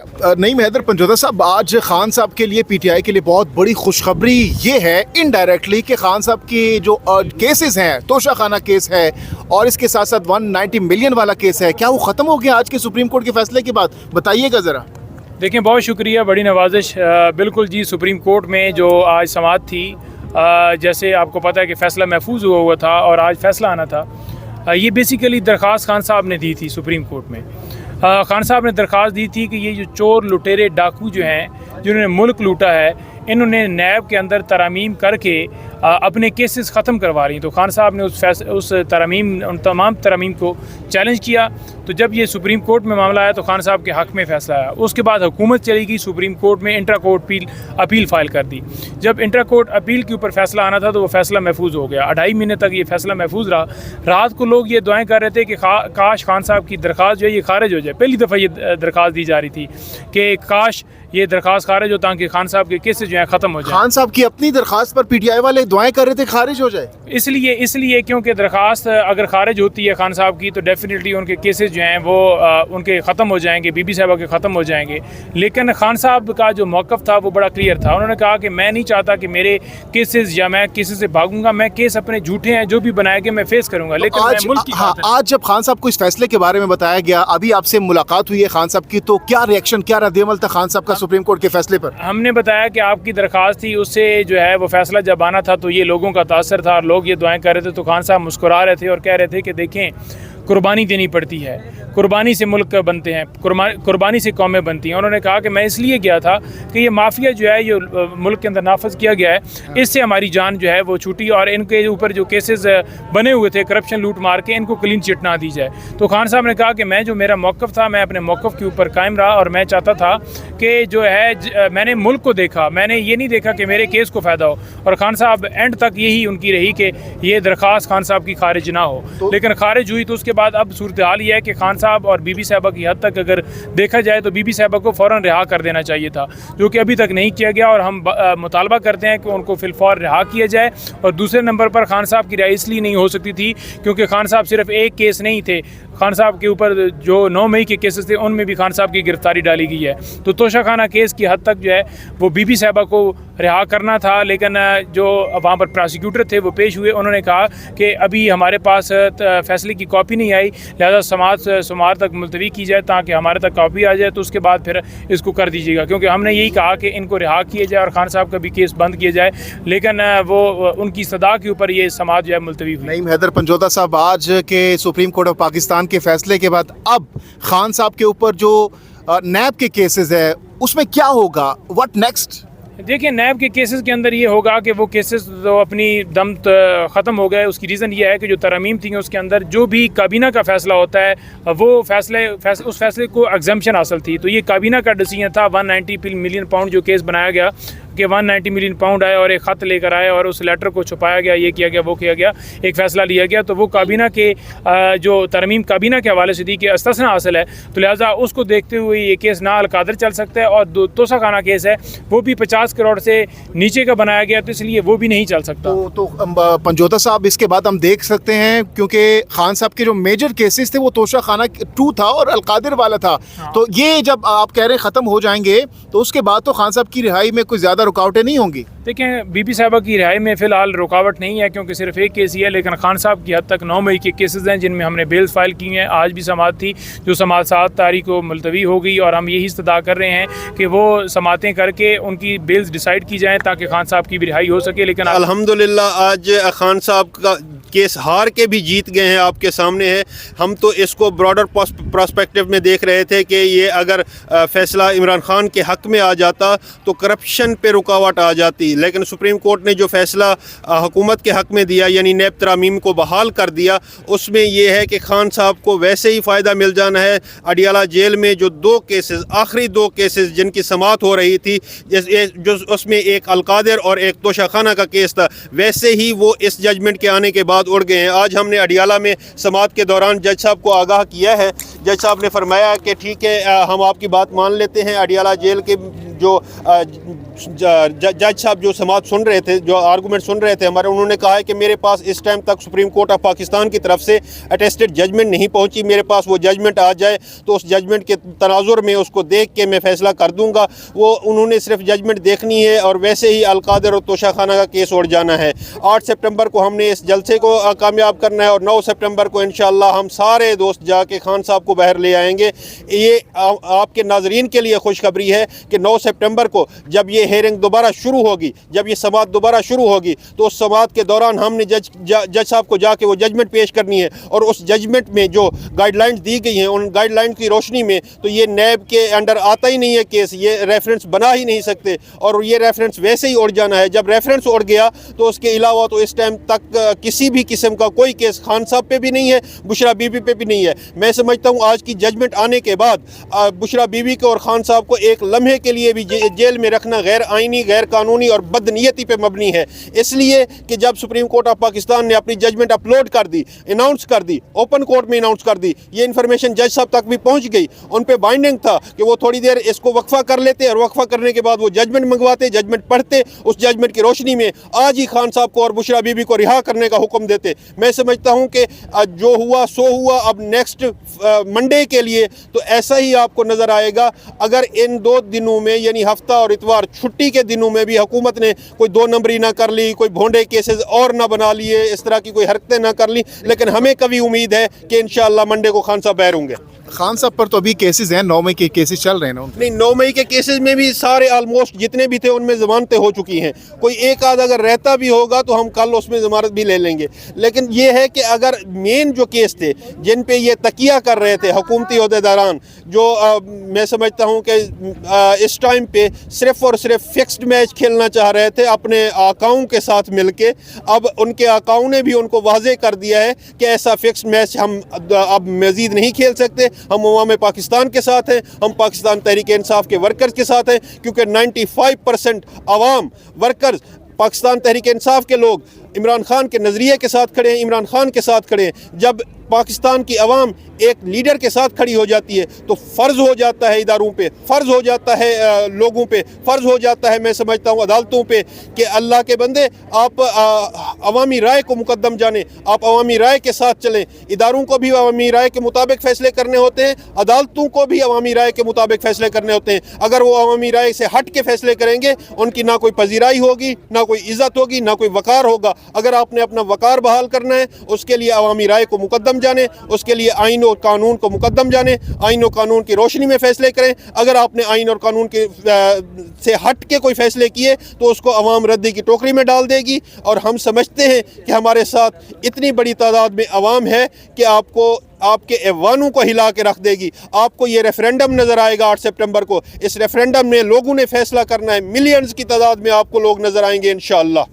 नईम हैदर पंजोता साहब, आज खान साहब के लिए पीटीआई के लिए बहुत बड़ी खुशखबरी ये है इनडायरेक्टली कि खान साहब की जो केसेस हैं, तोशा खाना केस है और इसके साथ साथ 190 मिलियन वाला केस है, क्या वो ख़त्म हो गया आज के सुप्रीम कोर्ट के फैसले के बाद? बताइएगा ज़रा। देखें, बहुत शुक्रिया, बड़ी नवाजिश। बिल्कुल जी, सुप्रीम कोर्ट में जो आज समाअत थी, जैसे आपको पता है कि फ़ैसला महफूज हुआ था और आज फ़ैसला आना था। ये बेसिकली दरख्वास्त खान साहब ने दी थी सुप्रीम कोर्ट में। खान साहब ने दरख्वास्त दी थी कि ये जो चोर लुटेरे डाकू जो हैं, जिन्होंने मुल्क लूटा है, इन्होंने नैब के अंदर तरमीम करके अपने केसेस ख़त्म करवा रही। तो खान साहब ने उन तमाम तरमीम को चैलेंज किया। तो जब ये सुप्रीम कोर्ट में मामला आया तो खान साहब के हक़ में फ़ैसला आया। उसके बाद हुकूमत चली गई सुप्रीम कोर्ट में, इंट्रा कोर्ट अपील फ़ाइल कर दी। जब इंट्रा कोर्ट अपील के ऊपर फ़ैसला आना था तो वो फ़ैसला महफूज हो गया। 2.5 महीने तक ये फ़ैसला महफूज रहा। रात को लोग ये दुआएं कर रहे थे कि काश खान साहब की दरख्वास्त जो है ये खारिज हो जाए। पहली दफ़ा ये दरख्वास्त दी जा रही थी कि काश ये दरख्वास्त खारिज हो ताकि खान साहब के केसेस जो हैं ख़त्म हो जाए। खान साहब की अपनी दरख्वास्त पर पीटीआई वाले दुआएं कर रहे थे खारिज हो जाए, इसलिए क्योंकि दरख्वास्त अगर खारिज होती है खान साहब की तो डेफिनेटली उनके केसेस जो हैं वो उनके ख़त्म हो जाएंगे, बीबी साहबा के ख़त्म हो जाएंगे। लेकिन खान साहब का जो मौक़िफ़ था वो बड़ा क्लियर था। उन्होंने कहा कि मैं नहीं चाहता कि मेरे केसेस या मैं केसेस से भागूंगा, मैं केस अपने झूठे हैं जो भी बनाए गए मैं फेस करूंगा। लेकिन आज, आज जब खान साहब को इस फैसले के बारे में बताया गया, अभी आपसे मुलाकात हुई है खान साहब की, तो क्या रिएक्शन, क्या रद्द-ए-अमल था खान साहब का सुप्रीम कोर्ट के फैसले पर? हमने बताया कि आपकी दरख्वास्त थी, उससे जो है वो फैसला जब आना था तो ये लोगों का तासर था और लोग ये दुआएं कर रहे थे। तो खान साहब मुस्कुरा रहे थे और कह रहे थे कि देखें, कुर्बानी देनी पड़ती है, कुर्बानी से मुल्क बनते हैं, कुर्बानी से कौमें बनती हैं। उन्होंने कहा कि मैं इसलिए गया था कि ये माफिया जो है ये मुल्क के अंदर नाफज किया गया है, इससे हमारी जान जो है वो छूटी और इनके ऊपर जो केसेस बने हुए थे करप्शन लूट मार के, इनको क्लीन चिट ना दी जाए। तो खान साहब ने कहा कि मैं जो मेरा मौक़िफ़ था, मैं अपने मौक़िफ़ के ऊपर कायम रहा और मैं चाहता था कि जो है मैंने मुल्क को देखा, मैंने ये नहीं देखा कि मेरे केस को फ़ायदा हो। और खान साहब एंड तक यही उनकी रही कि ये दरख्वास्त खान साहब की खारिज ना हो। लेकिन खारिज हुई तो उसके बाद अब सूरत हाल ये है कि खान साहब और बीबी साहबा की हद तक अगर देखा जाए तो बीबी साहबा को फ़ौरन रिहा कर देना चाहिए था, जो कि अभी तक नहीं किया गया। और हम मुतालबा करते हैं कि उनको फिलफौर रिहा किया जाए। और दूसरे नंबर पर खान साहब की रिहाई इसलिए नहीं हो सकती थी क्योंकि खान साहब सिर्फ एक केस नहीं थे, खान साहब के ऊपर जो 9 मई के केसेस थे उनमें भी खान साहब की गिरफ्तारी डाली गई है। तो तोशा खाना केस की हद तक जो है वो बीबी साहबा को रिहा करना था। लेकिन जो वहाँ पर प्रोसिक्यूटर थे वो पेश हुए, उन्होंने कहा कि अभी हमारे पास फैसले की कॉपी नहीं आई, लिहाजा सोमवार तक मुलतवी की जाए ताकि हमारे तक कॉपी आ जाए, तो उसके बाद फिर इसको कर दीजिएगा। क्योंकि हमने यही कहा कि इनको रिहा किया जाए और खान साहब का भी केस बंद किया जाए। लेकिन वो उनकी सदा के ऊपर ये समाअत जो है मुलतवी हुई। नईम हैदर पंजोता साहब, आज के सुप्रीम कोर्ट ऑफ पाकिस्तान के फैसले के बाद अब खान साहब के ऊपर जो नैब के केसेस है उसमें क्या होगा, व्हाट नेक्स्ट? देखिए, नैब के केसेस के अंदर ये होगा कि वो केसेस तो अपनी दम ख़त्म हो गए। उसकी रीज़न ये है कि जो तरमीम थी उसके अंदर जो भी काबीना का फ़ैसला होता है वो उस फैसले को एग्जम्पशन हासिल थी। तो ये काबीना का डिसीजन था। 190 मिलियन पाउंड जो केस बनाया गया कि 190 मिलियन पाउंड आए और एक ख़त लेकर आए और उस लेटर को छुपाया गया, ये किया गया, वो किया गया, एक फ़ैसला लिया गया। तो वो काबीना के जो तरमीम काबीना के हवाले से थी कि इस्तिस्ना हासिल है, तो लिहाजा उसको देखते हुए ये केस ना अलकादर चल सकता है। और तोशा खाना केस है वो भी 50 करोड़ से नीचे का बनाया गया, तो इसलिए वो भी नहीं चल सकता। तो पंजोता साहब, इसके बाद हम देख सकते हैं क्योंकि खान साहब के जो मेजर केसेस थे वो तोशा खाना 2 था और अलकादिर वाला था। तो ये जब आप कह रहे हैं ख़त्म हो जाएंगे तो उसके बाद तो खान साहब की रिहाई में कोई ज़्यादा रुकावटें नहीं होंगी? देखें, बीबी साहबा की रिहाई में फ़िलहाल रुकावट नहीं है क्योंकि सिर्फ एक केस ही है। लेकिन खान साहब की हद तक 9 मई के केसेस हैं जिनमें हमने बेल्स फाइल की हैं। आज भी समाअत थी, जो समाअत 7 तारीख को मुलतवी हो गई और हम यही इस्तदा कर रहे हैं कि वो समाअतें करके उनकी बेल्स डिसाइड की जाएँ ताकि खान साहब की भी रिहाई हो सके। लेकिन अल्हम्दुलिल्लाह आज खान साहब का केस हार के भी जीत गए हैं, आपके सामने है। हम तो इसको ब्रॉडर पर्सपेक्टिव में देख रहे थे कि ये अगर फ़ैसला इमरान खान के हक़ में आ जाता तो करप्शन पे रुकावट आ जाती। लेकिन सुप्रीम कोर्ट ने जो फ़ैसला हुकूमत के हक़ में दिया, यानी नैब तरामीम को बहाल कर दिया, उसमें यह है कि खान साहब को वैसे ही फ़ायदा मिल जाना है। अडियाला जेल में जो 2 केसेस, आखिरी 2 केसेस जिनकी समाअत हो रही थी, जो उसमें एक अलकादिर और एक तोशा खाना का केस था, वैसे ही वो इस जजमेंट के आने के बाद उड़ गए हैं। आज हमने अडियाला में समाअत के दौरान जज साहब को आगाह किया है। जज साहब ने फरमाया कि ठीक है, हम आपकी बात मान लेते हैं, अडियाला जेल के जो जज साहब जो समाअत सुन रहे थे, जो आर्गूमेंट सुन रहे थे हमारे, उन्होंने कहा है कि मेरे पास इस टाइम तक सुप्रीम कोर्ट ऑफ पाकिस्तान की तरफ से अटेस्टेड जजमेंट नहीं पहुंची, मेरे पास वो जजमेंट आ जाए तो उस जजमेंट के तनाजुर में उसको देख के मैं फ़ैसला कर दूंगा। वो उन्होंने सिर्फ जजमेंट देखनी है और वैसे ही अलकादर और तोशाखाना का केस उड़ जाना है। 8 सितंबर को हमने इस जलसे को कामयाब करना है और 9 सितंबर को इंशाअल्लाह हम सारे दोस्त जाके खान साहब को बाहर ले आएंगे। ये आपके नाजरीन के लिए खुशखबरी है कि 9 सितंबर को जब ये हेयरिंग दोबारा शुरू होगी, जब ये समाअत दोबारा शुरू होगी, तो उस समाअत के दौरान हमने जज साहब को जाके वो जजमेंट पेश करनी है और उस जजमेंट में जो गाइडलाइंस दी गई हैं उन गाइडलाइन की रोशनी में तो ये नैब के अंडर आता ही नहीं है केस, ये रेफरेंस बना ही नहीं सकते और ये रेफरेंस वैसे ही उड़ जाना है। जब रेफरेंस उड़ गया तो उसके अलावा तो इस टाइम तक किसी भी किस्म का कोई केस खान साहब पे भी नहीं है, बुशरा बीबी पे भी नहीं है। मैं समझता हूँ आज की जजमेंट आने के बाद बुशरा बीबी को और खान साहब को एक लम्हे के लिए भी जेल में रखना गैर आइनी, गैर कानूनी और बदनीयती पे मबनी है। इसलिए कि जब सुप्रीम कोर्ट ऑफ पाकिस्तान ने अपनी जजमेंट अपलोड कर दी, अनाउंस कर दी, ओपन कोर्ट में अनाउंस कर दी, ये इन्फॉर्मेशन जज साहब तक भी पहुंच गई, उन पे बाइंडिंग था कि वो थोड़ी देर इसको वक्फा कर लेते और वक्फा करने के बाद वो जजमेंट मंगवाते, जजमेंट पढ़ते, उस जजमेंट की रोशनी में आज ही खान साहब को और बुशरा बीबी को रिहा करने का हुक्म देते। मैं समझता हूं कि जो हुआ सो हुआ। अब नेक्स्ट मंडे के लिए तो ऐसा ही आपको नज़र आएगा। अगर इन 2 दिनों में यानी हफ्ता और इतवार छुट्टी के दिनों में भी हुकूमत ने कोई 2 नंबरी ना कर ली, कोई भोंडे केसेस और ना बना लिए, इस तरह की कोई हरकतें ना कर ली, लेकिन हमें कभी उम्मीद है कि इंशाअल्लाह मंडे को खान साहब बाहर होंगे। खान साहब पर तो अभी केसेस हैं, 9 मई के केसेस चल रहे हैं ना? नहीं, 9 मई के केसेस में भी सारे ऑलमोस्ट जितने भी थे उनमें ज़मानतें हो चुकी हैं। कोई एक आध अगर रहता भी होगा तो हम कल उसमें ज़मानत भी ले लेंगे। लेकिन ये है कि अगर मेन जो केस थे जिन पे ये तकिया कर रहे थे हुकूमती ओहदेदारान, जो मैं समझता हूँ कि इस टाइम पे सिर्फ़ और सिर्फ फिक्स्ड मैच खेलना चाह रहे थे अपने आकाओं के साथ मिल के, अब उनके आकाओं ने भी उनको वाज़े कर दिया है कि ऐसा फिक्स्ड मैच हम अब मज़ीद नहीं खेल सकते। हम अवाम पाकिस्तान के साथ हैं, हम पाकिस्तान तहरीक इंसाफ के वर्कर्स के साथ हैं, क्योंकि 95% अवाम वर्कर्स पाकिस्तान तहरीक इंसाफ के लोग इमरान खान के नज़रिए के साथ खड़े हैं, इमरान खान के साथ खड़े हैं। जब पाकिस्तान की अवाम एक लीडर के साथ खड़ी हो जाती है तो फ़र्ज़ हो जाता है इदारों पे, फ़र्ज़ हो जाता है लोगों पे, फ़र्ज़ हो जाता है मैं समझता हूँ अदालतों पे कि अल्लाह के बंदे आप अवामी राय को मुकद्दम जाने, आप अवामी राय के साथ चलें। इदारों को भी अवामी राय के मुताबिक फ़ैसले करने होते हैं, अदालतों को भी अवामी राय के मुताबिक फ़ैसले करने होते हैं। अगर वो अवामी राय से हट के फ़ैसले करेंगे उनकी ना कोई पजीराई होगी, ना कोई इज़्ज़त होगी, ना कोई वक़ार होगा। अगर आपने अपना वक़ार बहाल करना है उसके लिए अवामी राय को मुकद्दम जाने, उसके लिए आइन और कानून को मुकद्दम जाने, आइन और कानून की रोशनी में फ़ैसले करें। अगर आपने आइन और कानून के से हट के कोई फ़ैसले किए तो उसको अवाम रद्दी की टोकरी में डाल देगी। और हम समझते हैं कि हमारे साथ इतनी बड़ी तादाद में अवाम है कि आपको आपके ऐवानों को हिला के रख देगी। आपको ये रेफरेंडम नज़र आएगा 8 सितंबर को। इस रेफरेंडम में लोगों ने फ़ैसला करना है, मिलियंस की तादाद में आपको लोग नज़र आएंगे इंशाअल्लाह।